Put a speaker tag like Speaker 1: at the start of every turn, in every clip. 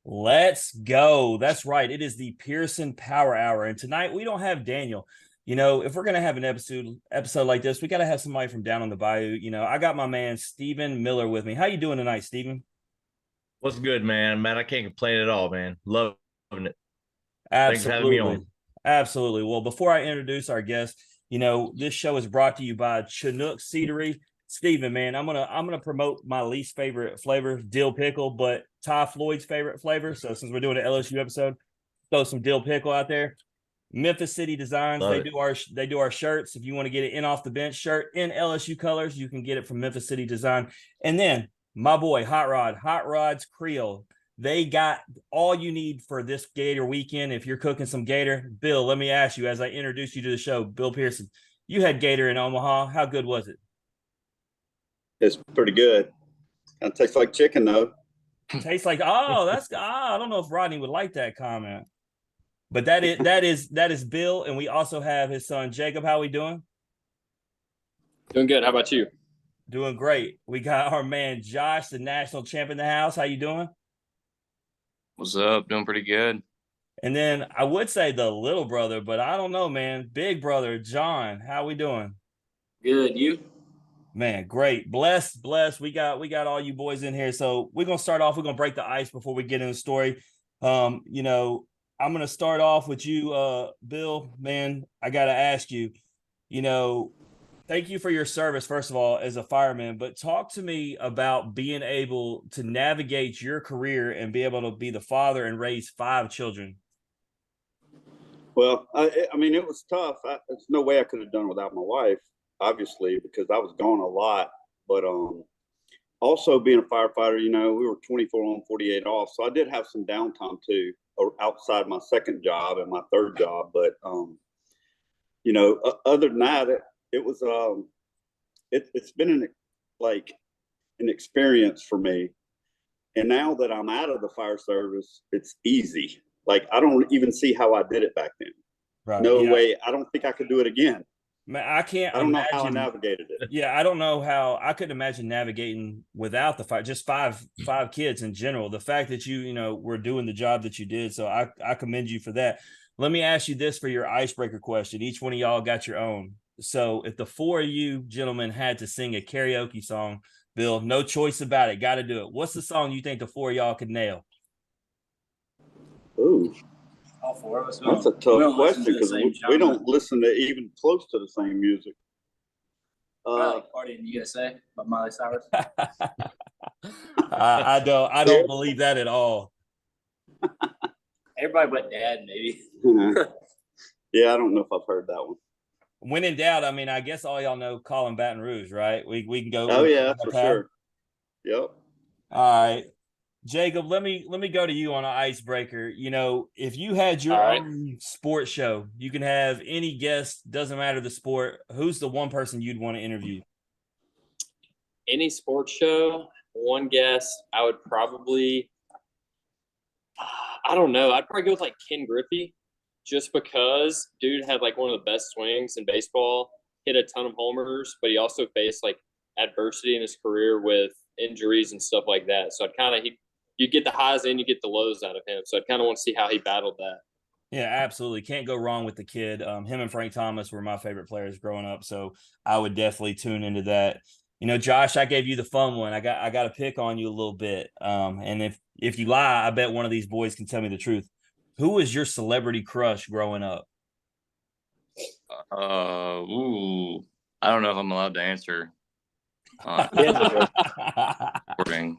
Speaker 1: Let's go. That's right. It is the Pearson Power Hour. And tonight we don't have Daniel. If we're gonna have an episode like this, we gotta have somebody from down on the bayou. I got my man Stephen Miller with me. How you doing tonight, Stephen?
Speaker 2: What's good, man? Man, I can't complain at all, man. Loving it. Thanks for having me
Speaker 1: Absolutely.
Speaker 2: on.
Speaker 1: Absolutely. Well, before I introduce our guest, this show is brought to you by Chinook Seedery. Steven, man, I'm gonna promote my least favorite flavor, dill pickle, but Ty Floyd's favorite flavor. So since we're doing an LSU episode, throw some dill pickle out there. Memphis City Designs,
Speaker 2: Love
Speaker 1: they
Speaker 2: it.
Speaker 1: do our shirts. If you want to get it in off the bench shirt in LSU colors, you can get it from Memphis City Design. And then my boy Hot Rods Creole. They got all you need for this Gator weekend. If you're cooking some Gator, Bill, let me ask you as I introduce you to the show, Bill Pearson, you had Gator in Omaha. How good was it?
Speaker 3: It's pretty good. Kind of tastes like chicken though.
Speaker 1: Tastes like I don't know if Rodney would like that comment. But that is Bill, and we also have his son Jacob. How we doing?
Speaker 4: Doing good. How about you?
Speaker 1: Doing great. We got our man Josh, the national champ in the house. How you doing?
Speaker 4: What's up? Doing pretty good.
Speaker 1: And then I would say the little brother, but I don't know, man. Big brother John. How we doing?
Speaker 5: Good. You?
Speaker 1: Man, great. Blessed. We got all you boys in here. So we're gonna start off. We're gonna break the ice before we get in the story. I'm gonna start off with you, Bill. Man, I gotta ask you, you know, thank you for your service, first of all, as a fireman, but talk to me about being able to navigate your career and be able to be the father and raise five children.
Speaker 3: Well, I mean, it was tough. There's no way I could have done without my wife, obviously, because I was gone a lot. But also being a firefighter, we were 24 on, 48 off. So I did have some downtime too, or outside my second job and my third job. But, other than that, it was, it's been an experience for me. And now that I'm out of the fire service, it's easy. Like, I don't even see how I did it back then.
Speaker 1: Right.
Speaker 3: No
Speaker 1: Yeah.
Speaker 3: way. I don't think I could do it again.
Speaker 1: Man, I can't
Speaker 3: I don't know how I
Speaker 1: imagine.
Speaker 3: navigated it.
Speaker 1: Yeah, I don't know how I couldn't imagine navigating without the five, just five kids in general. The fact that you were doing the job that you did. So I commend you for that. Let me ask you this for your icebreaker question. Each one of y'all got your own. So if the four of you gentlemen had to sing a karaoke song, Bill, no choice about it, got to do it. What's the song you think the four of y'all could nail?
Speaker 3: Ooh,
Speaker 5: All four of us.
Speaker 3: that's a tough question because we don't listen to even close to the same music.
Speaker 5: Like Party in the USA by Miley Cyrus.
Speaker 1: I don't believe that at all.
Speaker 5: Everybody but Dad, maybe.
Speaker 3: Yeah, I don't know if I've heard that one.
Speaker 1: When in doubt, I mean, I guess all y'all know Colin Baton Rouge, right? We can go.
Speaker 3: Oh yeah, for sure. Yep.
Speaker 1: All right. Jacob, let me go to you on an icebreaker. If you had your own sports show, you can have any guest, doesn't matter the sport. Who's the one person you'd want to interview?
Speaker 4: Any sports show, one guest, I would probably, I don't know. I'd probably go with like Ken Griffey, just because dude had like one of the best swings in baseball, hit a ton of homers, but he also faced like adversity in his career with injuries and stuff like that. So I'd kind of, you get the highs and you get the lows out of him. So I'd kind of want to see how he battled that.
Speaker 1: Yeah, absolutely. Can't go wrong with the kid. Him and Frank Thomas were my favorite players growing up. So I would definitely tune into that. Josh, I gave you the fun one. I got to pick on you a little bit. And if you lie, I bet one of these boys can tell me the truth. Who was your celebrity crush growing up?
Speaker 6: I don't know if I'm allowed to answer. Recording.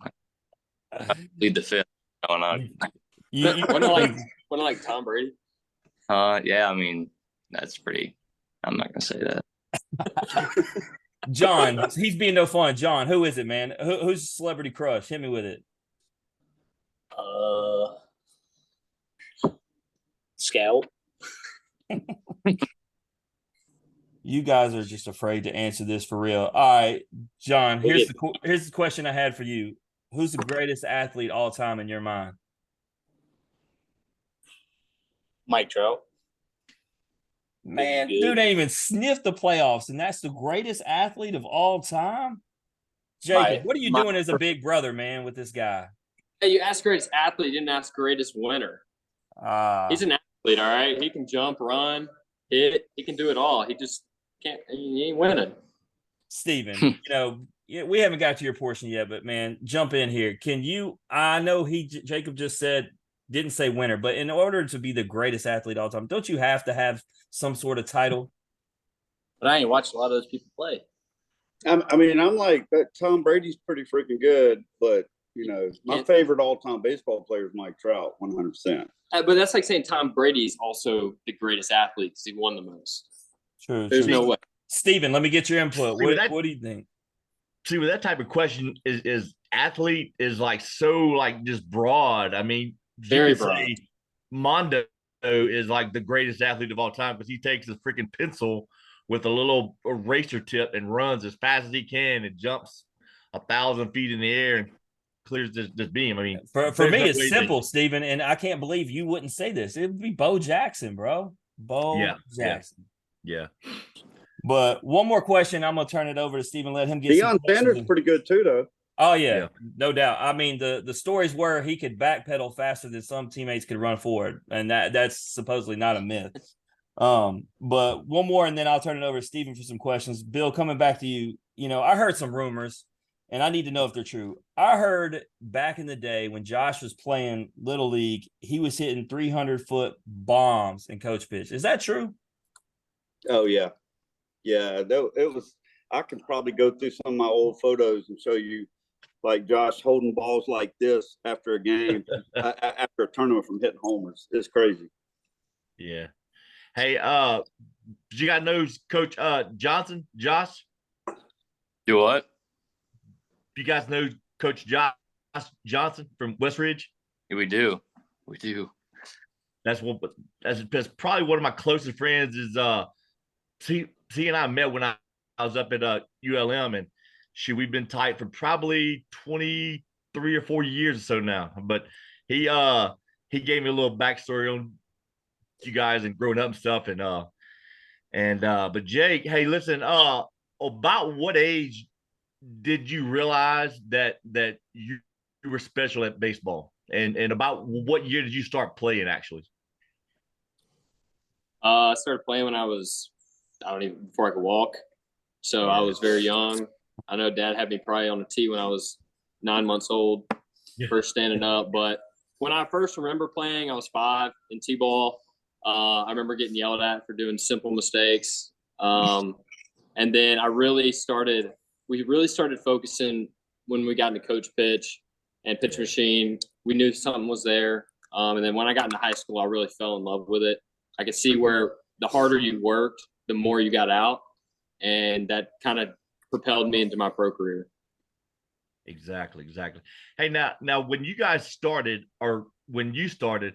Speaker 6: Lead the fifth. Going on.
Speaker 4: When I like Tom Brady.
Speaker 6: Yeah, I mean that's pretty. I'm not gonna say that.
Speaker 1: John, he's being no fun. John, who is it, man? Who's celebrity crush? Hit me with it.
Speaker 5: Scout.
Speaker 1: You guys are just afraid to answer this for real. All right, John, here's the question I had for you. Who's the greatest athlete all time in your mind?
Speaker 5: Mike Trout.
Speaker 1: Man, dude ain't even sniffed the playoffs, and that's the greatest athlete of all time? Jacob, what are you doing as a big brother, man, with this guy?
Speaker 4: Hey, you asked greatest athlete, you didn't ask greatest winner. He's an athlete, all right? He can jump, run, hit. He can do it all. He just can't – he ain't winning.
Speaker 1: Steven, we haven't got to your portion yet, but, man, jump in here. Can you – I know Jacob just said – didn't say winner, but in order to be the greatest athlete of all time, don't you have to have some sort of title?
Speaker 5: But I ain't watched a lot of those people play.
Speaker 3: I mean, I'm like that. Tom Brady's pretty freaking good, but my favorite all-time baseball player is Mike Trout, 100%.
Speaker 4: But that's like saying Tom Brady's also the greatest athlete because he won the most.
Speaker 1: True.
Speaker 4: There's no way.
Speaker 1: Steven, let me get your input. What do you think?
Speaker 2: See, with that type of question, is athlete is like so like just broad. I mean,
Speaker 4: very broad.
Speaker 2: Mondo is like the greatest athlete of all time because he takes a freaking pencil with a little eraser tip and runs as fast as he can and jumps 1,000 feet in the air and clears this beam. I mean,
Speaker 1: for me, it's simple, Steven, and I can't believe you wouldn't say this. It would be Bo Jackson, bro. Jackson.
Speaker 2: Yeah.
Speaker 1: But one more question. I'm going to turn it over to Steven. Let him get
Speaker 3: Deion Sanders is pretty good too, though.
Speaker 1: Oh, yeah, no doubt. I mean, the stories were he could backpedal faster than some teammates could run forward, and that's supposedly not a myth. But one more, and then I'll turn it over to Steven for some questions. Bill, coming back to you, I heard some rumors, and I need to know if they're true. I heard back in the day when Josh was playing Little League, he was hitting 300-foot bombs in coach pitch. Is that true?
Speaker 3: Oh, yeah. Yeah, it was – I could probably go through some of my old photos and show you, like Josh holding balls like this after a game, after a tournament from hitting homers. It's crazy.
Speaker 2: Yeah. Hey, did you guys know Coach Johnson, Josh?
Speaker 6: Do what?
Speaker 2: You guys know Coach Josh Johnson from West Ridge?
Speaker 6: Yeah, we do.
Speaker 2: That's probably one of my closest friends is he and I met when I was up at ULM, and we've been tight for probably 23 or 4 years or so now. But he gave me a little backstory on you guys and growing up and stuff. But Jake, hey, listen, about what age did you realize that you were special at baseball, and about what year did you start playing actually?
Speaker 4: I started playing when before I could walk. So I was very young. I know Dad had me probably on a tee when I was 9 months old, first standing up. But when I first remember playing, I was 5 in T-ball. I remember getting yelled at for doing simple mistakes. And then we really started focusing when we got into coach pitch and pitch machine. We knew something was there. And then when I got into high school, I really fell in love with it. I could see where the harder you worked, the more you got out. And that kind of propelled me into my pro career.
Speaker 2: Exactly. Hey, now when you guys started, or when you started,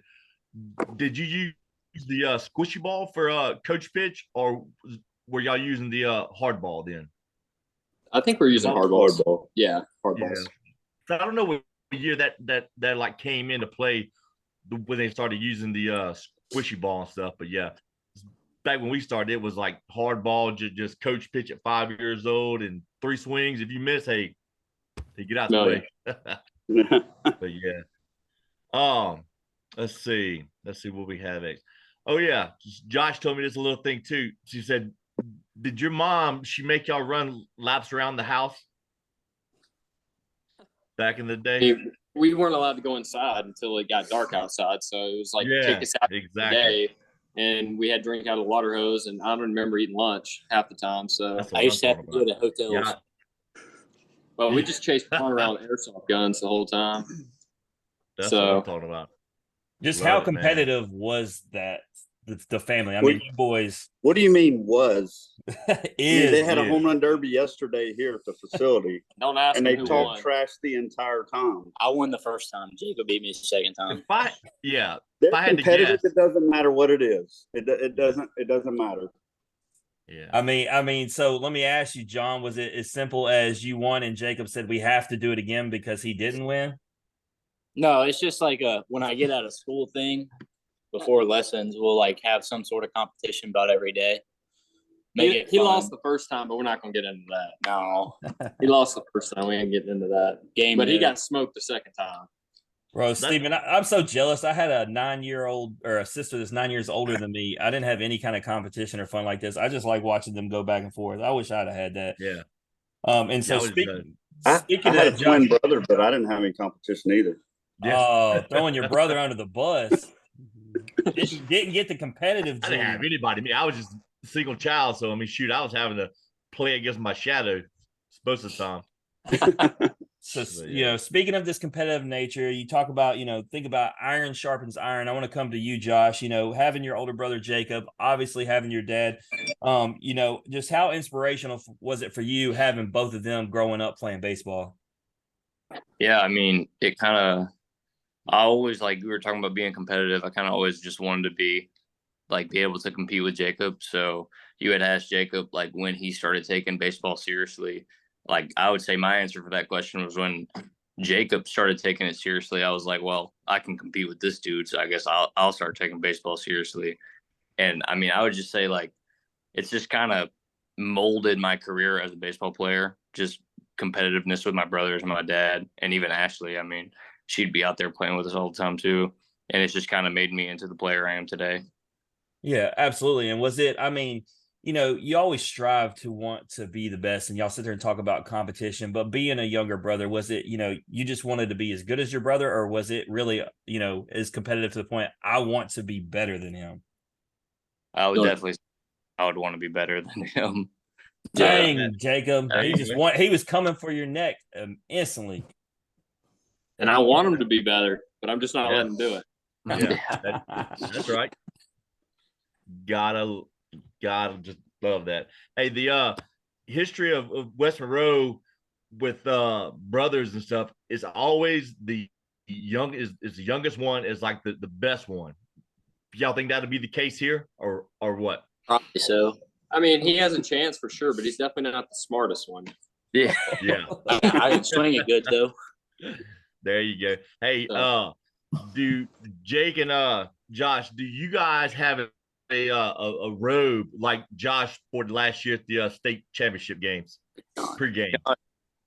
Speaker 2: did you use the squishy ball for coach pitch, or were y'all using the hard ball then?
Speaker 4: I think we're using hard ball. Yeah, hard balls.
Speaker 2: So I don't know what year that like came into play when they started using the squishy ball and stuff, but yeah. Back when we started, it was like hard ball, just coach pitch at 5 years old and 3 swings. If you miss, hey, get out the way. But yeah. Let's see what we have next. Oh yeah, Josh told me this a little thing too. She said, "Did your mom? She make y'all run laps around the house back in the day?"
Speaker 4: We weren't allowed to go inside until it got dark outside, so it was like take us out the day. And we had to drink out of the water hose, and I don't remember eating lunch half the time. So
Speaker 5: I used to have to do it at hotels.
Speaker 2: Yeah.
Speaker 4: Well, we just chased fun around with airsoft guns the whole time.
Speaker 2: That's what I'm talking about.
Speaker 1: Just how competitive was that? The family. I mean, you boys.
Speaker 3: What do you mean was?
Speaker 1: They
Speaker 3: had a home run derby yesterday here at the facility.
Speaker 4: Don't ask.
Speaker 3: And they talked trash the entire time.
Speaker 5: I won the first time. Jacob beat me the second time.
Speaker 2: If I had to guess,
Speaker 3: it doesn't matter what it is. It doesn't matter.
Speaker 2: Yeah.
Speaker 1: I mean, so let me ask you, John, was it as simple as you won and Jacob said we have to do it again because he didn't win?
Speaker 5: No, it's just like when I get out of school thing, before lessons, we'll like have some sort of competition about every day.
Speaker 4: He lost the first time, but we're not going to get into that.
Speaker 5: No.
Speaker 4: He lost the first time. We ain't getting into that.
Speaker 5: Game,
Speaker 4: but he got smoked the second time.
Speaker 1: Bro, Steven, I'm so jealous. I had a 9-year-old or a sister that's 9 years older than me. I didn't have any kind of competition or fun like this. I just like watching them go back and forth. I wish I'd have had that.
Speaker 2: Yeah.
Speaker 1: And
Speaker 2: Yeah,
Speaker 1: so
Speaker 2: I was,
Speaker 1: speaking
Speaker 3: I
Speaker 1: of
Speaker 3: had a
Speaker 1: that, Josh,
Speaker 3: twin brother, but I didn't have any competition either.
Speaker 1: oh, throwing your brother under the bus. Didn't get the competitive
Speaker 2: I didn't have
Speaker 1: gene.
Speaker 2: anybody. I mean, I was just a single child. So, I mean, shoot, I was having to play against my shadow most of the time.
Speaker 1: So,
Speaker 2: But,
Speaker 1: you know, speaking of this competitive nature, you talk about, you know, think about iron sharpens iron. I want to come to you, Josh, you know, having your older brother, Jacob, obviously having your dad, you know, just how inspirational was it for you having both of them growing up playing baseball?
Speaker 6: Yeah, I mean, it kind of, I always, like we were talking about being competitive. I kind of always just wanted to be able to compete with Jacob. So you had asked Jacob like when he started taking baseball seriously. Like I would say my answer for that question was when Jacob started taking it seriously. I was like, well, I can compete with this dude, so I guess I'll start taking baseball seriously. And I mean, I would just say like it's just kind of molded my career as a baseball player. Just competitiveness with my brothers and my dad, and even Ashley. I mean, she'd be out there playing with us all the time too, and it's just kind of made me into the player I am today.
Speaker 1: Yeah, absolutely. And was it, I mean, you know, you always strive to want to be the best and y'all sit there and talk about competition, but being a younger brother, was it, you know, you just wanted to be as good as your brother, or was it really, you know, as competitive to the point, I want to be better than him?
Speaker 6: I would definitely, I would want to be better than him.
Speaker 1: Dang, Jacob.
Speaker 2: Yeah.
Speaker 1: He was coming for your neck instantly.
Speaker 4: And I want him to be better, but I'm just not
Speaker 2: Yeah.
Speaker 4: letting him do it.
Speaker 2: Yeah, that's right. Gotta just love that. Hey, the history of West Monroe with brothers and stuff is always the the youngest one is like the best one. Y'all think that'll be the case here or what?
Speaker 5: Probably so.
Speaker 4: I mean, he has a chance for sure, but he's definitely not the smartest one.
Speaker 5: Yeah.
Speaker 2: Yeah.
Speaker 5: I can swing it good though.
Speaker 2: There you go. Hey, do Jake and Josh, do you guys have a robe like Josh for last year at the state championship games pre-game?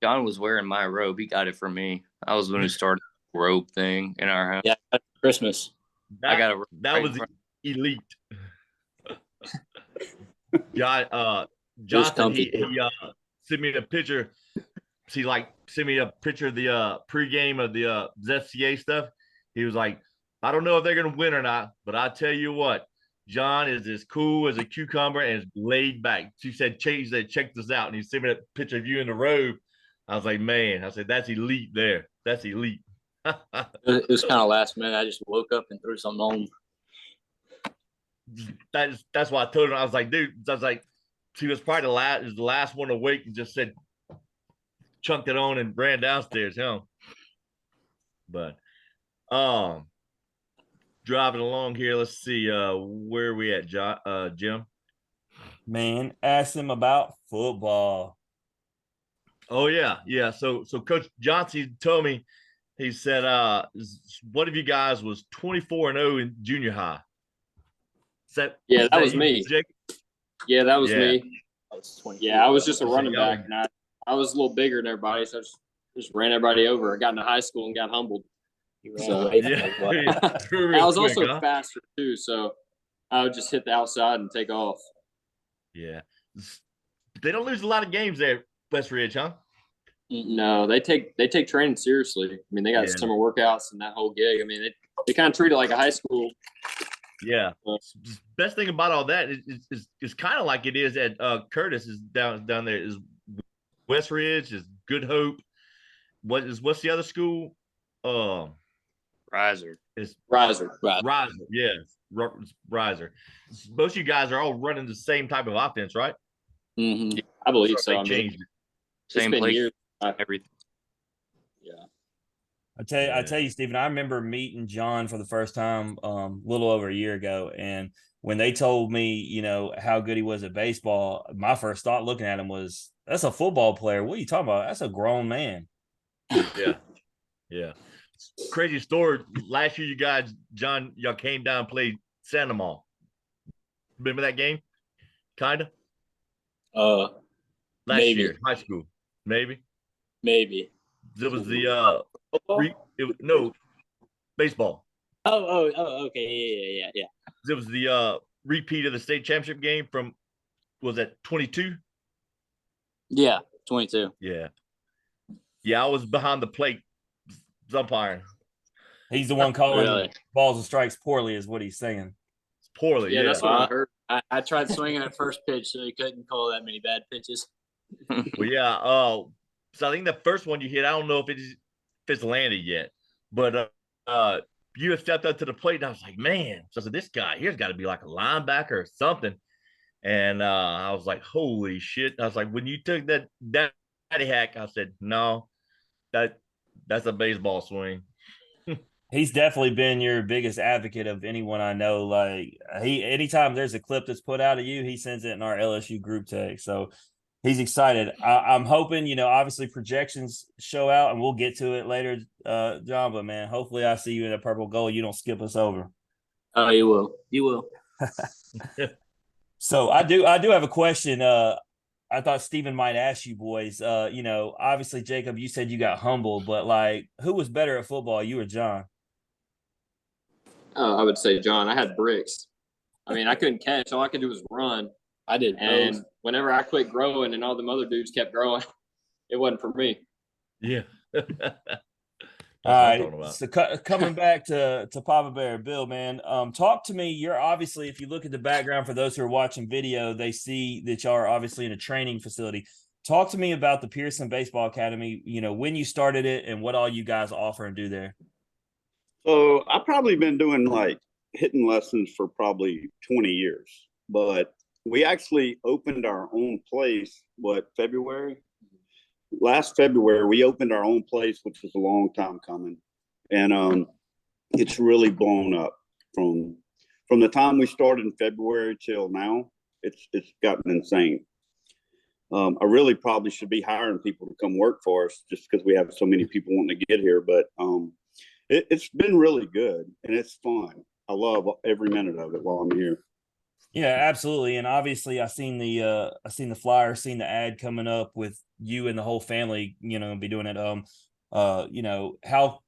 Speaker 6: John was wearing my robe. He got it from me. I was the one who started the robe thing in our house.
Speaker 5: Yeah, Christmas.
Speaker 2: That,
Speaker 6: I got a robe
Speaker 2: that
Speaker 6: right
Speaker 2: was
Speaker 6: in front.
Speaker 2: elite. John,
Speaker 5: Just
Speaker 2: Jonathan, he
Speaker 5: comfy.
Speaker 2: sent me a picture. He sent me a picture of the pregame of the ZCA stuff. He was like, I don't know if they're gonna win or not, but I tell you what, John is as cool as a cucumber and is laid back. She said, check this out. And he sent me that picture of you in the robe. I was like, man, I said, that's elite there. That's elite.
Speaker 5: It was kind of last minute. I just woke up and threw something on.
Speaker 2: That's why I told him. I was like, dude, she was probably the last one awake and just said, chunked it on and ran downstairs, huh? But driving along here, let's see where are we at, Jim?
Speaker 1: Man, ask him about football.
Speaker 2: Oh yeah. So Coach Johnson told me, he said, one of you guys was 24-0 in junior high.
Speaker 4: That was me.
Speaker 2: Jake?
Speaker 4: Yeah, that was
Speaker 2: Yeah.
Speaker 4: me. I was just a running back, and I was a little bigger than everybody, so I just ran everybody over. I got into high school and got humbled. So,
Speaker 2: Yeah.
Speaker 4: I was also faster too, so I would just hit the outside and take off.
Speaker 2: Yeah. They don't lose a lot of games there, West Ridge, huh?
Speaker 4: No, they take training seriously. I mean, they got summer workouts and that whole gig. I mean, they kind of treat it like a high school.
Speaker 2: Yeah. Best thing about all that is kind of like it is at Curtis is down there is West Ridge is Good Hope. What's the other school?
Speaker 6: Riser.
Speaker 2: It's
Speaker 4: Riser.
Speaker 2: Yeah. Riser. Most of you guys are all running the same type of offense, right?
Speaker 5: Mm-hmm.
Speaker 4: I believe so.
Speaker 2: They changed it.
Speaker 6: Same place.
Speaker 4: Years.
Speaker 6: Everything.
Speaker 4: Yeah.
Speaker 1: I tell you, Stephen, I remember meeting John for the first time a little over a year ago. And when they told me, you know, how good he was at baseball, my first thought looking at him was, that's a football player. What are you talking about? That's a grown man.
Speaker 2: Yeah. Crazy story. Last year, you guys, John, y'all came down and played Santa Mall. Remember that game? Kind of? Last year, high school. Maybe.
Speaker 5: Maybe.
Speaker 2: It was the baseball.
Speaker 5: Okay. Yeah.
Speaker 2: It was the repeat of the state championship game from, was that 22?
Speaker 5: Yeah, 22.
Speaker 2: Yeah. Yeah, I was behind the plate umpiring.
Speaker 1: He's the one calling
Speaker 5: Really?
Speaker 1: balls and strikes poorly, is what he's saying.
Speaker 2: Poorly,
Speaker 4: Yeah,
Speaker 2: yeah.
Speaker 4: that's what I heard.
Speaker 5: I tried swinging at first pitch, so he couldn't call that many bad pitches.
Speaker 2: Well, yeah. So I think the first one you hit, I don't know if it's landed yet, but you have stepped up to the plate, and I was like, man. So I said, this guy here's got to be like a linebacker or something. And I was like, holy shit. I was like, when you took that daddy hack, I said, no, that's a baseball swing.
Speaker 1: He's definitely been your biggest advocate of anyone I know. Like anytime there's a clip that's put out of you, he sends it in our LSU group text. So he's excited. I'm hoping, obviously projections show out, and we'll get to it later, John. But man, hopefully I see you in a purple goal. You don't skip us over.
Speaker 5: Oh, you will. You will.
Speaker 1: So I do have a question. I thought Steven might ask you boys. Obviously Jacob, you said you got humbled, but like, who was better at football, you or John?
Speaker 4: I would say John. I had bricks. I mean, I couldn't catch. All I could do was run.
Speaker 5: I did
Speaker 4: And
Speaker 5: both.
Speaker 4: whenever I quit growing and all them other dudes kept growing, it wasn't for me.
Speaker 2: Yeah.
Speaker 1: All right. So coming back to Papa Bear, Bill, man, talk to me. You're obviously, if you look at the background for those who are watching video, they see that y'all are obviously in a training facility. Talk to me about the Pearson Baseball Academy, when you started it and what all you guys offer and do there.
Speaker 3: So I've probably been doing like hitting lessons for probably 20 years, but we actually opened our own place, February? Last February, we opened our own place, which was a long time coming. And it's really blown up from the time we started in February till now. It's gotten insane. I really probably should be hiring people to come work for us just because we have so many people wanting to get here. But it's been really good and it's fun. I love every minute of it while I'm here.
Speaker 1: Yeah, absolutely. And obviously I seen the flyer, seen the ad coming up with you and the whole family, be doing it. How,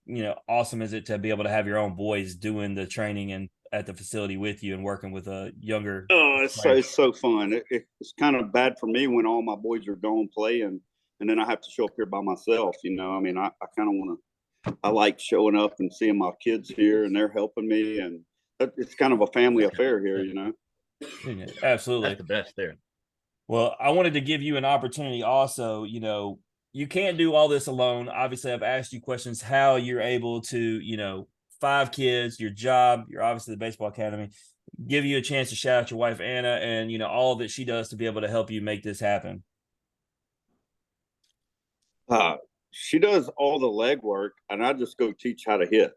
Speaker 1: awesome is it to be able to have your own boys doing the training and at the facility with you and working with a younger.
Speaker 3: Oh, it's so fun. It's kind of bad for me when all my boys are going playing and then I have to show up here by myself. I mean, I kind of want to, I like showing up and seeing my kids here and they're helping me. And it's kind of a family affair here,
Speaker 1: Yeah, absolutely.
Speaker 2: That's the best there.
Speaker 1: Well, I wanted to give you an opportunity also, you can't do all this alone. Obviously, I've asked you questions how you're able to, 5 kids, your job, you're obviously the baseball academy, give you a chance to shout out your wife, Anna, and, all that she does to be able to help you make this happen.
Speaker 3: She does all the legwork and I just go teach how to hit.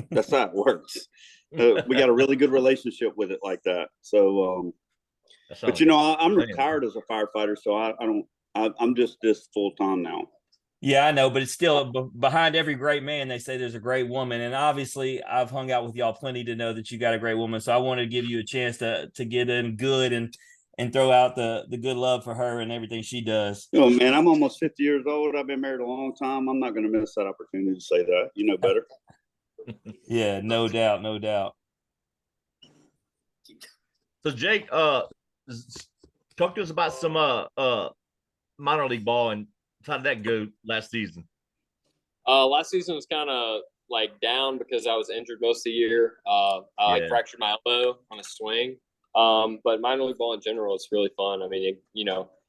Speaker 3: That's how it works. We got a really good relationship with it like that. So, but I'm retired as a firefighter, so I'm just this full time now.
Speaker 1: Yeah, I know, but it's still behind every great man, they say there's a great woman. And obviously I've hung out with y'all plenty to know that you got a great woman. So I wanted to give you a chance to get in good and throw out the good love for her and everything she does.
Speaker 3: Man, I'm almost 50 years old. I've been married a long time. I'm not going to miss that opportunity to say that. You know better.
Speaker 1: Yeah, no doubt. No doubt.
Speaker 2: So Jake, talk to us about some minor league ball and how did that go last season?
Speaker 4: Last season was kind of like down because I was injured most of the year. I fractured my elbow on a swing. But minor league ball in general is really fun. I mean,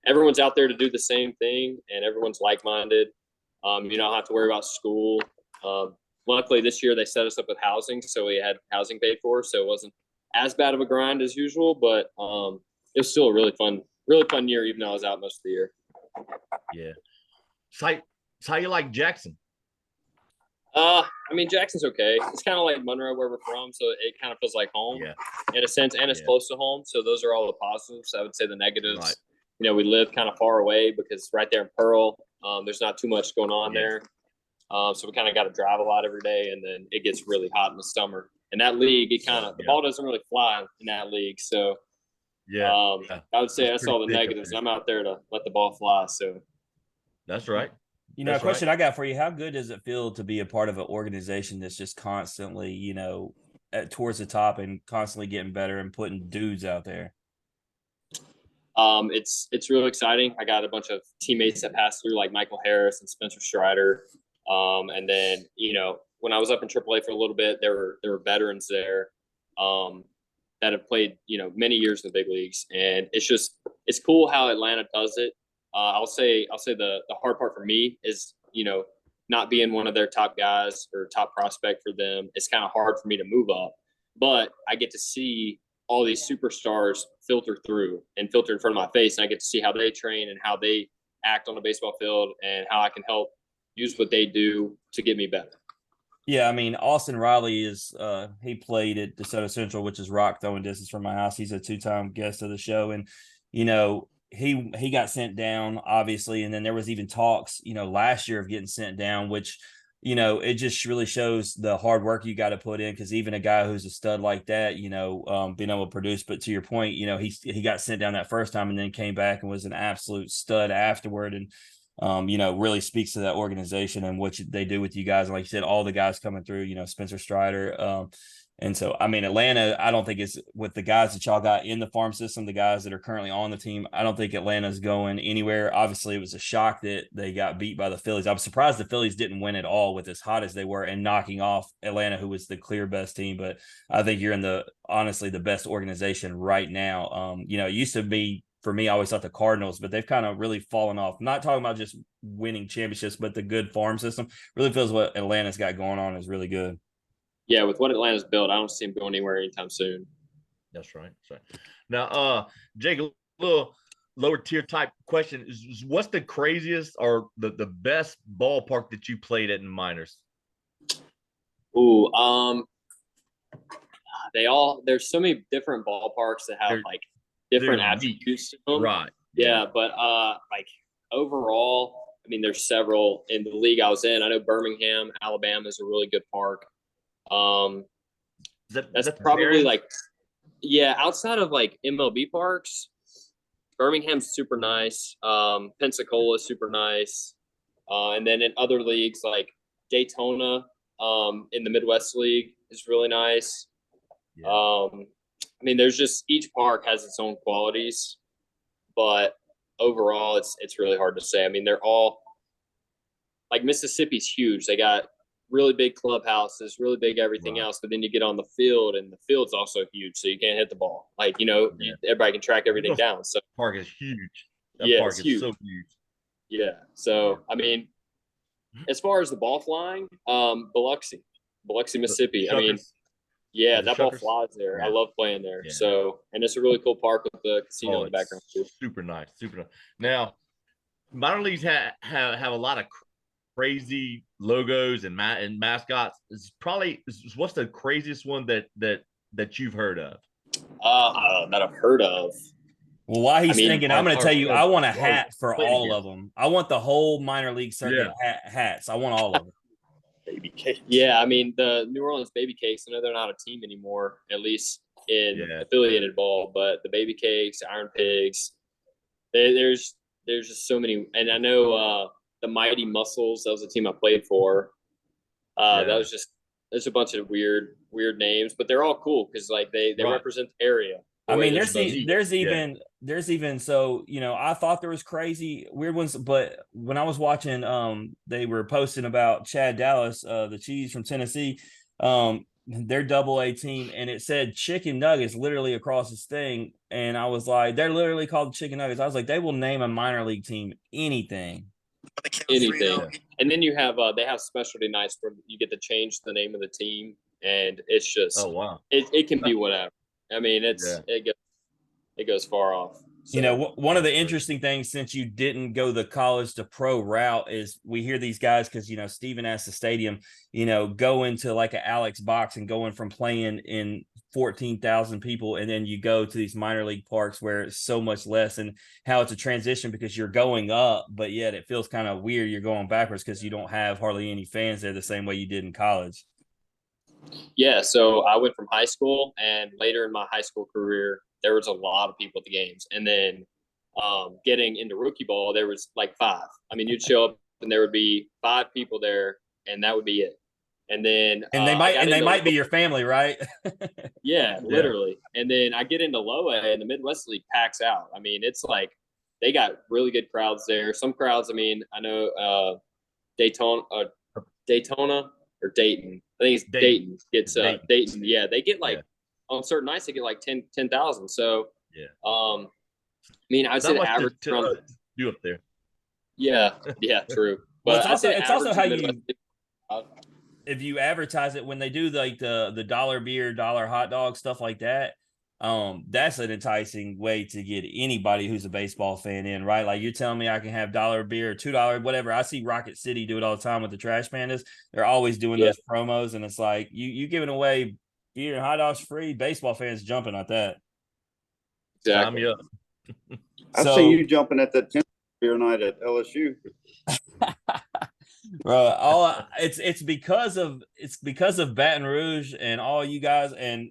Speaker 4: everyone's out there to do the same thing and everyone's like-minded. You don't have to worry about school. Luckily this year they set us up with housing. So we had housing paid for. So it wasn't as bad of a grind as usual, but it was still a really fun year, even though I was out most of the year.
Speaker 2: Yeah. So how you like Jackson?
Speaker 4: I mean, Jackson's okay. It's kind of like Monroe where we're from, so it kind of feels like home in a sense, and it's close to home. So those are all the positives. I would say the negatives, we live kind of far away because right there in Pearl, there's not too much going on there. So we kind of got to drive a lot every day, and then it gets really hot in the summer. And that league, the ball doesn't really fly in that league. So I would say that's all the negatives. I'm out there to let the ball fly. So
Speaker 2: that's right.
Speaker 1: You know, a
Speaker 2: That's
Speaker 1: question
Speaker 2: right.
Speaker 1: I got for you: how good does it feel to be a part of an organization that's just constantly, towards the top and constantly getting better and putting dudes out there?
Speaker 4: It's really exciting. I got a bunch of teammates that passed through, like Michael Harris and Spencer Strider. And then, when I was up in AAA for a little bit, there were veterans there that have played, many years in the big leagues, and it's cool how Atlanta does it. I'll say the hard part for me is, not being one of their top guys or top prospect for them. It's kind of hard for me to move up, but I get to see all these superstars filter through and filter in front of my face, and I get to see how they train and how they act on the baseball field and how I can help use what they do to get me better.
Speaker 1: Yeah, I mean, Austin Riley he played at DeSoto Central, which is rock throwing distance from my house. He's a 2-time guest of the show, and he got sent down, obviously, and then there was even talks, last year of getting sent down, which it just really shows the hard work you got to put in, because even a guy who's a stud like that, being able to produce. But to your point, he got sent down that first time and then came back and was an absolute stud afterward. And really speaks to that organization and what they do with you guys. And like you said, all the guys coming through, Spencer Strider. And so, I mean, Atlanta, I don't think it's with the guys that y'all got in the farm system, the guys that are currently on the team. I don't think Atlanta's going anywhere. Obviously, it was a shock that they got beat by the Phillies. I'm surprised the Phillies didn't win at all with as hot as they were and knocking off Atlanta, who was the clear best team. But I think you're in honestly the best organization right now. It used to be, for me, I always thought the Cardinals, but they've kind of really fallen off. I'm not talking about just winning championships, but the good farm system really feels what Atlanta's got going on is really good.
Speaker 4: Yeah, with what Atlanta's built, I don't see them going anywhere anytime soon.
Speaker 2: That's right. Now, Jake, a little lower tier type question is what's the craziest or the best ballpark that you played at in minors?
Speaker 4: Ooh, there's so many different ballparks that have like different attributes to them.
Speaker 2: Right.
Speaker 4: Yeah, but like overall, I mean, there's several in the league I was in. I know Birmingham, Alabama is a really good park. That's probably like, yeah, outside of like MLB parks, Birmingham's super nice. Pensacola is super nice. And then in other leagues like Daytona, in the Midwest League is really nice. Yeah. I mean, there's just each park has its own qualities, but overall, it's really hard to say. I mean, they're all like Mississippi's huge. They got really big clubhouses, really big everything else. But then you get on the field, and the field's also huge, so you can't hit the ball. Like everybody can track everything down. So
Speaker 2: park is huge.
Speaker 4: That park is huge. So huge. Yeah. So I mean, as far as the ball flying, Biloxi, Mississippi. I mean, yeah, that ball flies there. Yeah. I love playing there. Yeah. So, and it's a really cool park with the casino in the background too.
Speaker 2: Super nice. Now, minor leagues have a lot of crazy logos and mascots. What's the craziest one that you've heard of?
Speaker 4: That I've heard of.
Speaker 1: Well, while he's thinking, I'm going to tell you, I want a hat for all of them. I want the whole minor league circuit hats. I want all of them.
Speaker 4: Baby Cakes. Yeah, I mean, the New Orleans Baby Cakes, I know they're not a team anymore, at least in affiliated ball, but the Baby Cakes, Iron Pigs, there's just so many. And I know the Mighty Muscles, that was a team I played for. That was just, there's a bunch of weird names, but they're all cool because like they represent the area.
Speaker 1: I mean, there's even so, I thought there was crazy weird ones, but when I was watching, they were posting about Chad Dallas, the Cheese from Tennessee, their AA team, and it said Chicken Nuggets literally across this thing, and I was like, they're literally called Chicken Nuggets. I was like, they will name a minor league team anything.
Speaker 4: And then you have they have specialty nights where you get to change the name of the team, and it's just it can be whatever. I mean, it goes far off.
Speaker 1: So, one of the interesting things, since you didn't go the college to pro route, is we hear these guys because, Steven asked the stadium, go into like an Alex box and going from playing in 14,000 people. And then you go to these minor league parks where it's so much less, and how it's a transition because you're going up, but yet it feels kind of weird. You're going backwards because you don't have hardly any fans there the same way you did in college.
Speaker 4: Yeah, so I went from high school, and later in my high school career, there was a lot of people at the games. And then getting into rookie ball, there was like 5. I mean, you'd show up and there would be 5 people there, and that would be it. And then
Speaker 1: And they might be your family, right?
Speaker 4: yeah, literally. And then I get into low A, and the Midwest League packs out. I mean, it's like they got really good crowds there. Some crowds, I mean, I know Daytona or Dayton. I think it's Dayton. It's Dayton. Yeah, they get like on certain nights they get like 10,000. So I mean, I'd say the average
Speaker 2: you up there.
Speaker 4: Yeah, true. But
Speaker 1: well, it's also how
Speaker 4: Midwest
Speaker 1: you if you advertise it when they do like the dollar beer, dollar hot dog, stuff like that. That's an enticing way to get anybody who's a baseball fan in, right? Like you're telling me I can have dollar beer or $2, whatever. I see Rocket City do it all the time with the Trash Pandas. They're always doing those promos, and it's like you giving away beer and hot dogs free. Baseball fans jumping at that.
Speaker 4: Exactly.
Speaker 3: I see you jumping at that 10th beer night at LSU.
Speaker 1: Bro, it's because of Baton Rouge and all you guys, and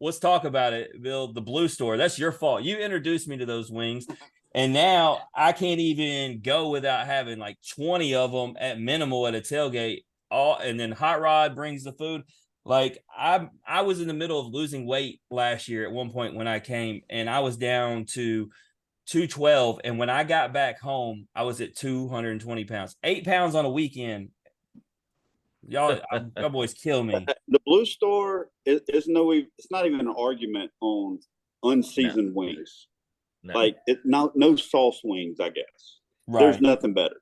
Speaker 1: let's talk about it, Bill. The Blue Store, that's your fault. You introduced me to those wings, and now I can't even go without having like 20 of them at minimal at a tailgate. And then Hot Rod brings the food. Like I was in the middle of losing weight last year at one point when I came, and I was down to 212, and when I got back home, I was at 220 pounds. 8 pounds on a weekend. Y'all boys kill me.
Speaker 3: The Blue Store it's not even an argument on unseasoned wings. No. Like no sauce wings, I guess. Right. There's nothing better.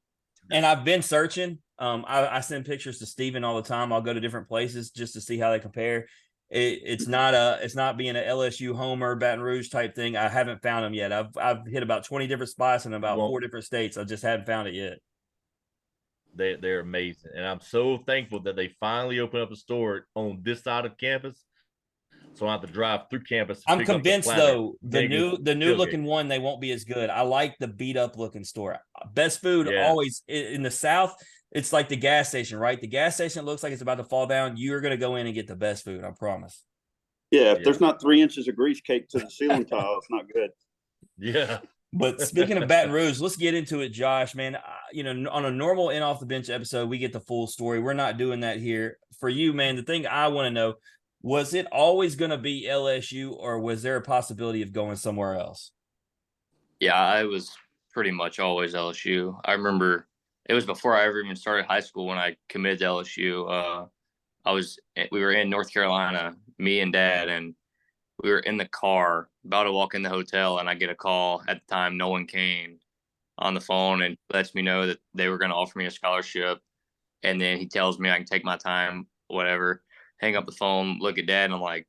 Speaker 1: And I've been searching. I send pictures to Steven all the time. I'll go to different places just to see how they compare. It's not being an LSU homer, Baton Rouge type thing. I haven't found them yet. I've hit about 20 different spots in about 4 different states. I just haven't found it yet.
Speaker 2: They're amazing, and I'm so thankful that they finally opened up a store on this side of campus, so I don't have to drive through campus.
Speaker 1: I'm convinced though the new looking one, they won't be as good. I like the beat up looking store. Best food always in the South. It's like the gas station, right? The gas station looks like it's about to fall down. You're going to go in and get the best food, I promise.
Speaker 3: Yeah, if there's not 3 inches of grease cake to the ceiling tile, it's not good.
Speaker 2: Yeah.
Speaker 1: But speaking of Baton Rouge, let's get into it, Josh, man. On a normal in off the bench episode, we get the full story. We're not doing that here. For you, man, the thing I want to know, was it always going to be LSU, or was there a possibility of going somewhere else?
Speaker 6: Yeah, I was pretty much always LSU. I remember it was before I ever even started high school when I committed to LSU. We were in North Carolina, me and Dad, and we were in the car about to walk in the hotel, and I get a call at the time. Nolan Kane on the phone and lets me know that they were going to offer me a scholarship. And then he tells me I can take my time, whatever, hang up the phone, look at Dad, and I'm like,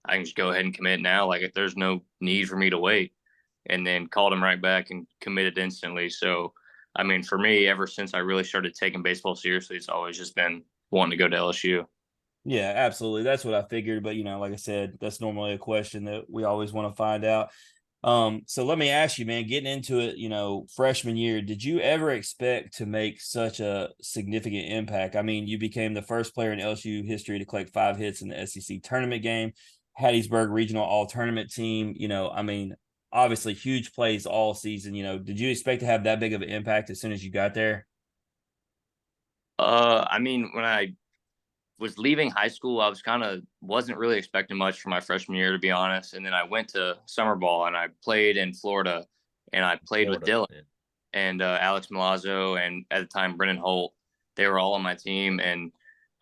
Speaker 6: I can just go ahead and commit now. Like, if there's no need for me to wait. And then called him right back and committed instantly. So, I mean, for me, ever since I really started taking baseball seriously, it's always just been wanting to go to LSU.
Speaker 1: Yeah, absolutely. That's what I figured. But, like I said, that's normally a question that we always want to find out. So let me ask you, man, getting into it, freshman year, did you ever expect to make such a significant impact? I mean, you became the first player in LSU history to collect 5 hits in the SEC tournament game, Hattiesburg Regional All-Tournament team. I mean, obviously huge plays all season. Did you expect to have that big of an impact as soon as you got there?
Speaker 6: I mean, when I was leaving high school, I wasn't really expecting much for my freshman year, to be honest. And then I went to summer ball and I played in Florida, and I played with Dylan and Alex Milazzo, and at the time, Brennan Holt. They were all on my team. And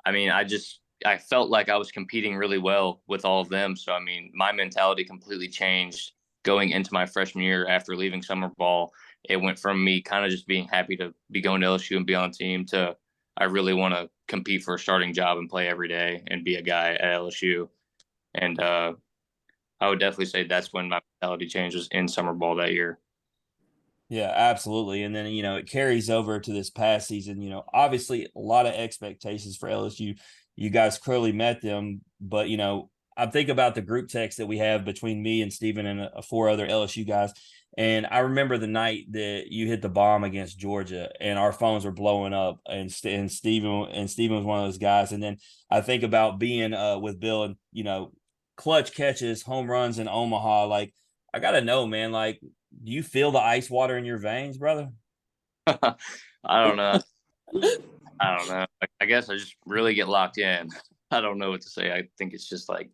Speaker 6: I mean, I felt like I was competing really well with all of them. So, I mean, my mentality completely changed going into my freshman year after leaving summer ball. It went from me kind of just being happy to be going to LSU and be on the team to I really want to compete for a starting job and play every day and be a guy at LSU. And I would definitely say that's when my mentality changes in summer ball that year.
Speaker 1: Yeah, absolutely. And then, it carries over to this past season. Obviously a lot of expectations for LSU. You guys clearly met them, but, I think about the group text that we have between me and Steven and 4 other LSU guys. And I remember the night that you hit the bomb against Georgia and our phones were blowing up, and Steven was one of those guys. And then I think about being with Bill and, clutch catches, home runs in Omaha. Like, I got to know, man, like, do you feel the ice water in your veins, brother?
Speaker 6: I don't know. I don't know. I guess I just really get locked in. I don't know what to say. I think it's just like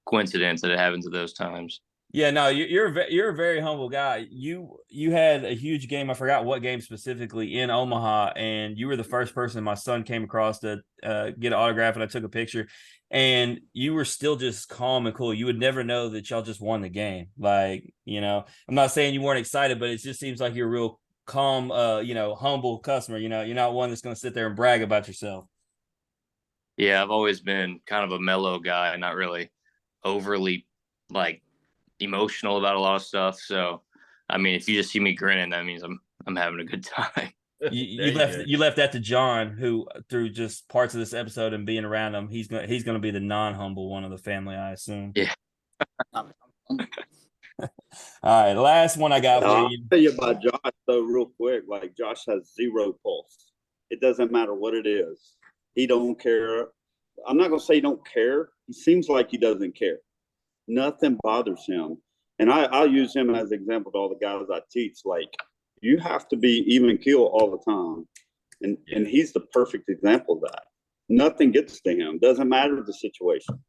Speaker 6: coincidence that it happens at those times.
Speaker 1: Yeah, no, you're a very humble guy. You had a huge game. I forgot what game specifically in Omaha, and you were the first person my son came across to get an autograph, and I took a picture. And you were still just calm and cool. You would never know that y'all just won the game. Like, I'm not saying you weren't excited, but it just seems like you're a real calm, humble customer. You're not one that's going to sit there and brag about yourself.
Speaker 6: Yeah, I've always been kind of a mellow guy, not really overly like emotional about a lot of stuff. So, I mean, if you just see me grinning, that means I'm having a good time.
Speaker 1: You left that to John, who through just parts of this episode and being around him, he's gonna be the non-humble one of the family, I assume.
Speaker 6: Yeah.
Speaker 1: All right, last one I got for
Speaker 3: I'll
Speaker 1: you.
Speaker 3: tell you about Josh though, real quick. Like Josh has zero pulse. It doesn't matter what it is. He don't care. I'm not gonna say he don't care. He seems like he doesn't care. Nothing bothers him. And I'll use him as an example to all the guys I teach. Like, you have to be even keel all the time. And he's the perfect example of that. Nothing gets to him. Doesn't matter the situation.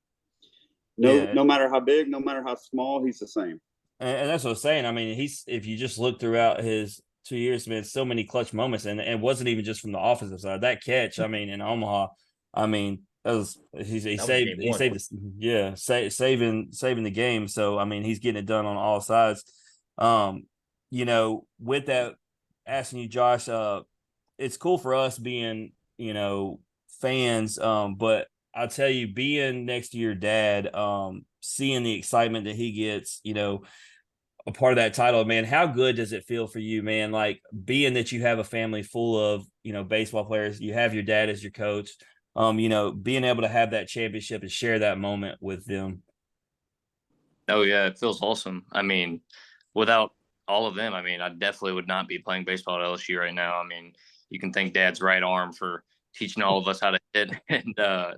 Speaker 3: No matter how big, no matter how small, he's the same.
Speaker 1: And that's what I was saying. I mean, if you just look throughout his 2 years, man, so many clutch moments, and it wasn't even just from the offensive side. That catch, I mean, in Omaha, I mean, saving the game. So I mean, he's getting it done on all sides. With that, asking you, Josh, it's cool for us being, fans. But I'll tell you, being next to your dad, seeing the excitement that he gets, a part of that title, man, how good does it feel for you, man? Like being that you have a family full of, baseball players, you have your dad as your coach, being able to have that championship and share that moment with them.
Speaker 6: Oh yeah, it feels awesome. I mean, without all of them, I mean, I definitely would not be playing baseball at LSU right now. I mean, you can thank Dad's right arm for teaching all of us how to hit and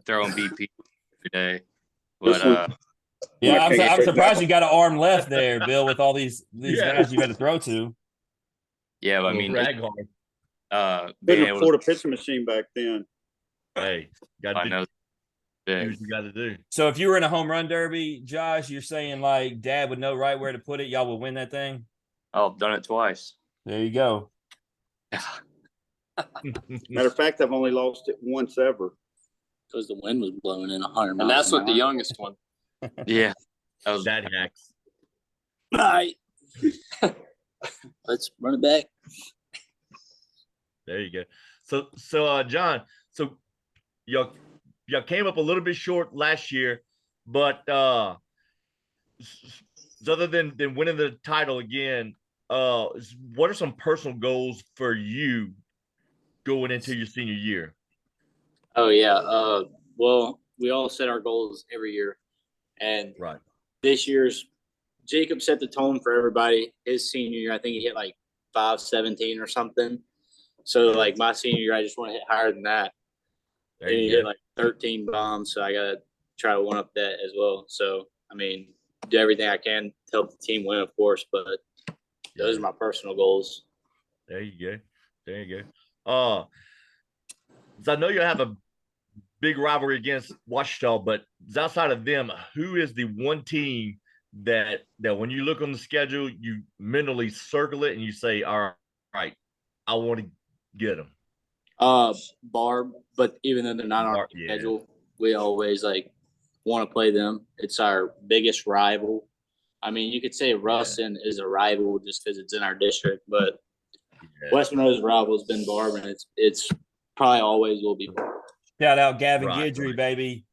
Speaker 6: throw in BP every day. But
Speaker 1: yeah, I'm surprised you got an arm left there, Bill, with all these guys you've had to throw to.
Speaker 6: Yeah, I mean,
Speaker 3: couldn't afford a pitching machine back then.
Speaker 2: Hey,
Speaker 6: I know.
Speaker 2: Do what you got to do.
Speaker 1: So if you were in a home run derby, Josh, you're saying like Dad would know right where to put it. Y'all would win that thing.
Speaker 6: Oh, I've done it twice.
Speaker 1: There you go.
Speaker 3: Matter of fact, I've only lost it once ever.
Speaker 5: Because the wind was blowing in 100 miles.
Speaker 4: And that's with the youngest one.
Speaker 6: Yeah,
Speaker 2: that was Dad hacks.
Speaker 5: All right. Let's run it back.
Speaker 2: There you go. So John, so y'all came up a little bit short last year, but other than winning the title again, what are some personal goals for you going into your senior year?
Speaker 5: Oh yeah. Well, we all set our goals every year, and
Speaker 2: Right.
Speaker 5: This year's Jacob set the tone for everybody. His senior year, I think he hit like 517 or something. So like my senior year, I just want to hit higher than that. And he hit like 13 bombs, so I gotta try to one up that as well. So I mean, do everything I can to help the team win, of course, but those are my personal goals.
Speaker 2: There you go. So I know you have a big rivalry against Washita, but outside of them, who is the one team that when you look on the schedule, you mentally circle it and you say, all right, I want to get them?
Speaker 5: Barb, but even though they're not on our schedule, we always like want to play them. It's our biggest rival. I mean, you could say Ruston is a rival just because it's in our district, but West Monroe's rival has been Barb, and it's probably always will be Barb.
Speaker 1: Shout out Gavin Guidry, baby.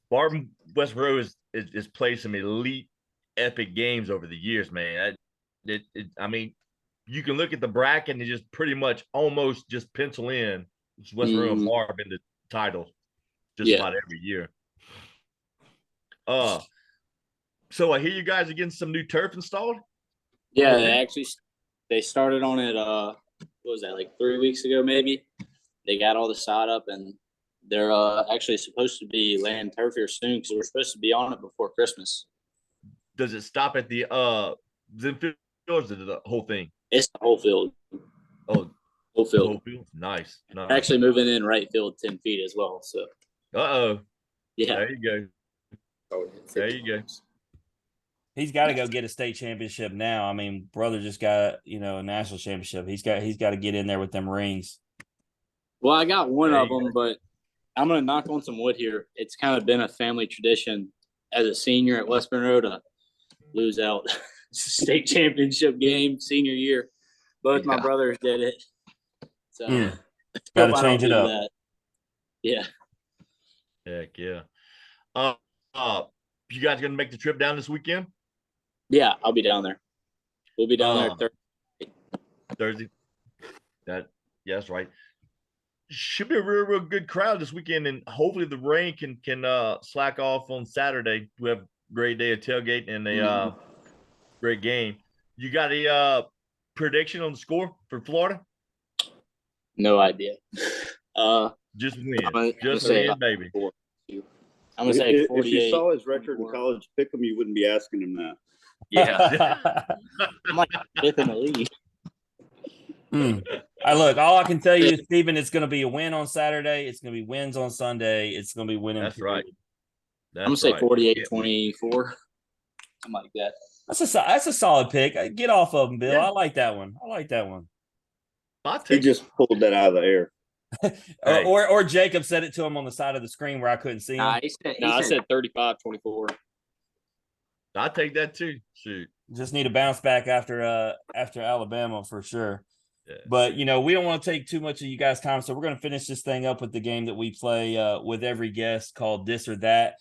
Speaker 2: Barb West Monroe is played some elite, epic games over the years, man. I mean, you can look at the bracket and just pretty much almost just pencil in West Monroe and Barb in the title about every year. So I hear you guys are getting some new turf installed?
Speaker 5: Yeah, they started on it what was that, like 3 weeks ago maybe? They got all the sod up, and they're actually supposed to be laying turf here soon because we're supposed to be on it before Christmas.
Speaker 2: Does it stop at the Zenfield or is it the whole thing?
Speaker 5: It's the whole field.
Speaker 2: Oh,
Speaker 5: Whole
Speaker 2: the
Speaker 5: field.
Speaker 2: whole field. Nice.
Speaker 5: Actually moving in right field 10 feet as well. So
Speaker 2: Uh-oh.
Speaker 5: yeah.
Speaker 2: There you go. There you go.
Speaker 1: He's got to go get a state championship now. I mean, brother just got, a national championship. He's got to get in there with them rings.
Speaker 5: Well, I got one
Speaker 2: There
Speaker 5: of
Speaker 2: you
Speaker 5: them, but I'm going to knock on some wood here. It's kind of been a family tradition as a senior at West Monroe to lose out state championship game senior year. Both my brothers did it. So
Speaker 1: got
Speaker 5: hope
Speaker 1: to
Speaker 5: I
Speaker 1: change
Speaker 5: don't
Speaker 1: it
Speaker 5: do
Speaker 1: up.
Speaker 5: that. Yeah.
Speaker 2: Heck yeah. You guys gonna make the trip down this weekend?
Speaker 5: Yeah, I'll be down there. We'll be down there
Speaker 2: Thursday. That's right. Should be a real good crowd this weekend, and hopefully the rain can slack off on Saturday. We have a great day of tailgate and a great game. You got a prediction on the score for Florida?
Speaker 5: No idea.
Speaker 2: Just win.
Speaker 5: I'm
Speaker 2: Just
Speaker 5: say
Speaker 2: win, baby.
Speaker 5: I'm gonna say
Speaker 3: If
Speaker 5: 48.
Speaker 3: you saw his record in college pick'em, you wouldn't be asking him that.
Speaker 5: Yeah. I'm like fifth in the league.
Speaker 1: Look, all I can tell you, Stephen, it's going to be a win on Saturday. It's going to be wins on Sunday. It's going to be winning.
Speaker 2: That's right.
Speaker 5: I'm gonna say 48-24, something like that.
Speaker 1: That's a solid pick. Get off of him, Bill.
Speaker 2: Yeah.
Speaker 1: I like that one.
Speaker 3: He just pulled that out of the air.
Speaker 2: Hey.
Speaker 1: Or Jacob said it to him on the side of the screen where I couldn't see him.
Speaker 4: I said 35-24.
Speaker 2: I'll take that too. Shoot.
Speaker 1: Just need a bounce back after Alabama for sure.
Speaker 2: Yeah.
Speaker 1: But we don't want to take too much of you guys' time, so we're going to finish this thing up with the game that we play with every guest called This or That.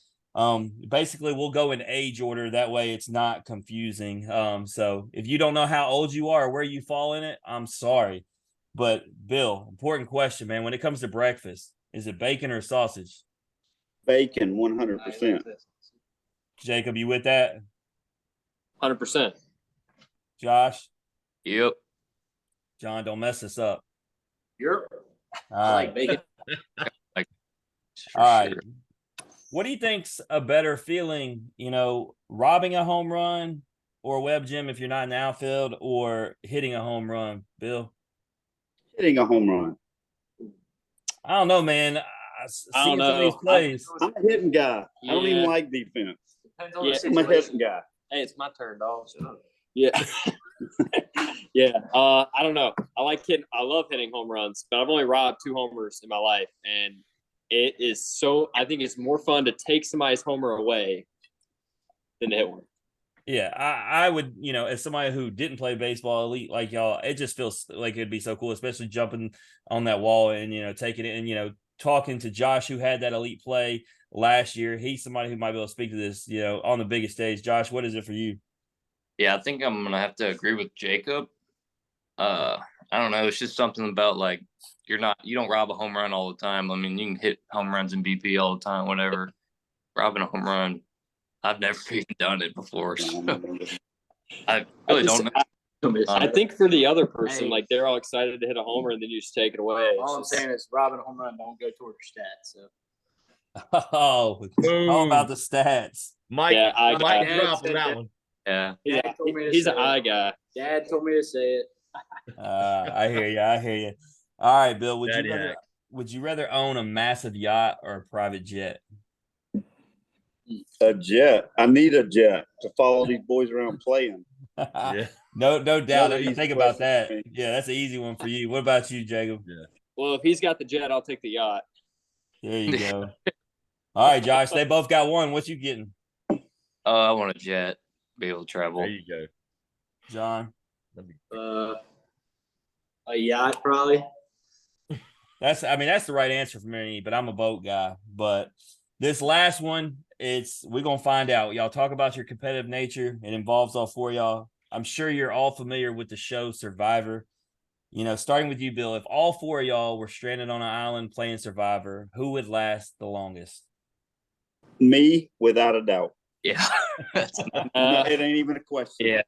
Speaker 1: Basically, we'll go in age order. That way, it's not confusing. So if you don't know how old you are or where you fall in it, I'm sorry. But Bill, important question, man. When it comes to breakfast, is it bacon or sausage?
Speaker 3: Bacon, 100%.
Speaker 1: Jacob, you with that?
Speaker 4: 100%.
Speaker 1: Josh?
Speaker 6: Yep.
Speaker 1: John, don't mess us up.
Speaker 5: Yep.
Speaker 1: All right.
Speaker 5: bacon.
Speaker 1: All right. What do you think's a better feeling, robbing a home run or Web Gym if you're not in the outfield, or hitting a home run, Bill?
Speaker 3: Hitting a home run.
Speaker 1: I don't know, man.
Speaker 4: I don't know.
Speaker 1: These plays.
Speaker 3: I'm a hitting guy. I don't even
Speaker 4: Yeah.
Speaker 3: like defense.
Speaker 4: Yeah.
Speaker 3: I'm a hitting guy.
Speaker 4: Hey, it's my turn, dog. Yeah. Yeah. I don't know. I love hitting home runs, but I've only robbed 2 homers in my life. And it is I think it's more fun to take somebody's homer away than to hit one.
Speaker 1: Yeah, I would, as somebody who didn't play baseball elite like y'all, it just feels like it'd be so cool, especially jumping on that wall and, taking it and, talking to Josh, who had that elite play last year. He's somebody who might be able to speak to this, on the biggest stage. Josh, what is it for you?
Speaker 6: Yeah, I think I'm going to have to agree with Jacob. I don't know. It's just something about like, you don't rob a home run all the time. I mean, you can hit home runs in BP all the time, whatever. Robbing a home run, I've never even done it before. So I really don't know.
Speaker 4: I think for the other person, like they're all excited to hit a homer and then you just take it away.
Speaker 5: All I'm saying is robbing a home run don't go towards your stats. So
Speaker 1: Oh, all about the stats.
Speaker 2: Mike,
Speaker 4: Yeah, I
Speaker 2: Mike
Speaker 4: got
Speaker 2: dropped that one.
Speaker 6: Yeah.
Speaker 4: He's an eye guy.
Speaker 5: Dad told me to say it.
Speaker 1: I hear you. All right, Bill,
Speaker 2: Daddy
Speaker 1: would you rather own a massive yacht or a private jet?
Speaker 3: A jet. I need a jet to follow these boys around playing.
Speaker 2: Yeah.
Speaker 1: No doubt.
Speaker 3: Another
Speaker 1: I didn't
Speaker 3: easy
Speaker 1: think about
Speaker 3: question
Speaker 1: that.
Speaker 3: for me.
Speaker 1: Yeah, that's an easy one for you. What about you, Jacob?
Speaker 4: Well, if he's got the jet, I'll take the yacht.
Speaker 1: There you go. All right, Josh, they both got one. What you getting?
Speaker 6: I want a jet, be able to travel.
Speaker 2: There you go.
Speaker 1: John?
Speaker 5: A yacht, probably.
Speaker 1: That's the right answer for me, but I'm a boat guy. But this last one, we're gonna find out. Y'all talk about your competitive nature. It involves all 4 of y'all. I'm sure you're all familiar with the show Survivor. Starting with you, Bill, if all 4 of y'all were stranded on an island playing Survivor, who would last the longest?
Speaker 3: Me, without a doubt.
Speaker 6: Yeah.
Speaker 3: It ain't even a question.
Speaker 6: Yeah.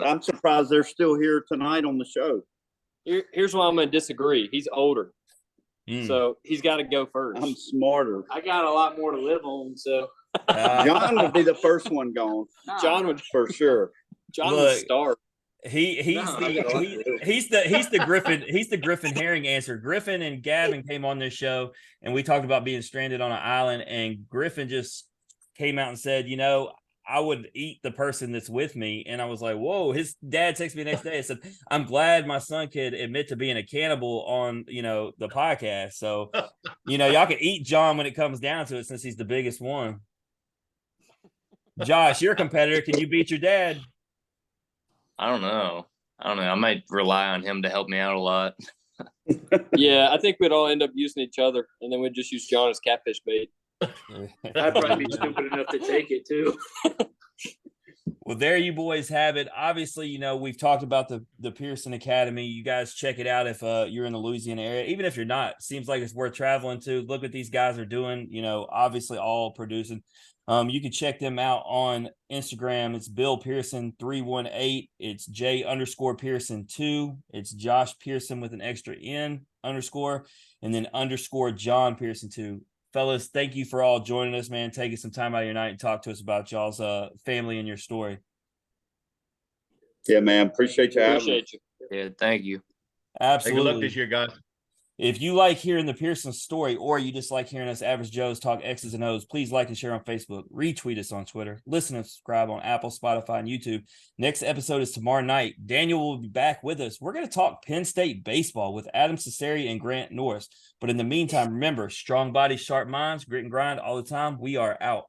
Speaker 3: I'm surprised they're still here tonight on the show.
Speaker 4: Here's why I'm going to disagree. He's older, so he's got to go first.
Speaker 3: I'm smarter.
Speaker 5: I got a lot more to live on, so.
Speaker 3: John would be the first one gone.
Speaker 4: John would
Speaker 3: for sure.
Speaker 4: would start.
Speaker 1: He's the Griffin Herring answer. Griffin and Gavin came on this show and we talked about being stranded on an island, and Griffin just came out and said, I would eat the person that's with me. And I was like, whoa. His dad texted me the next day and said, I'm glad my son could admit to being a cannibal on, the podcast. So, y'all can eat John when it comes down to it, since he's the biggest one. Josh, you're a competitor. Can you beat your dad?
Speaker 6: I don't know. I might rely on him to help me out a lot.
Speaker 4: Yeah, I think we'd all end up using each other, and then we'd just use John as catfish bait.
Speaker 5: I'd probably be stupid enough to take it too.
Speaker 1: Well, there you boys have it. Obviously, we've talked about the Pearson Academy. You guys check it out if you're in the Louisiana area. Even if you're not, seems like it's worth traveling to. Look what these guys are doing, obviously all producing. You can check them out on Instagram. It's Bill Pearson 318. It's J_Pearson 2. It's Josh Pearson with an extra N _, and then _ John Pearson 2. Fellas, thank you for all joining us, man. Taking some time out of your night and talk to us about y'all's family and your story.
Speaker 3: Yeah, man. Appreciate you having us.
Speaker 6: Yeah, thank you.
Speaker 1: Absolutely.
Speaker 2: Hey, good luck this year, guys.
Speaker 1: If you like hearing the Pearson story, or you just like hearing us average Joes talk X's and O's, please like and share on Facebook, retweet us on Twitter, listen and subscribe on Apple, Spotify, and YouTube. Next episode is tomorrow night. Daniel will be back with us. We're going to talk Penn State baseball with Adam Cesari and Grant Norris. But in the meantime, remember, strong bodies, sharp minds, grit and grind all the time. We are out.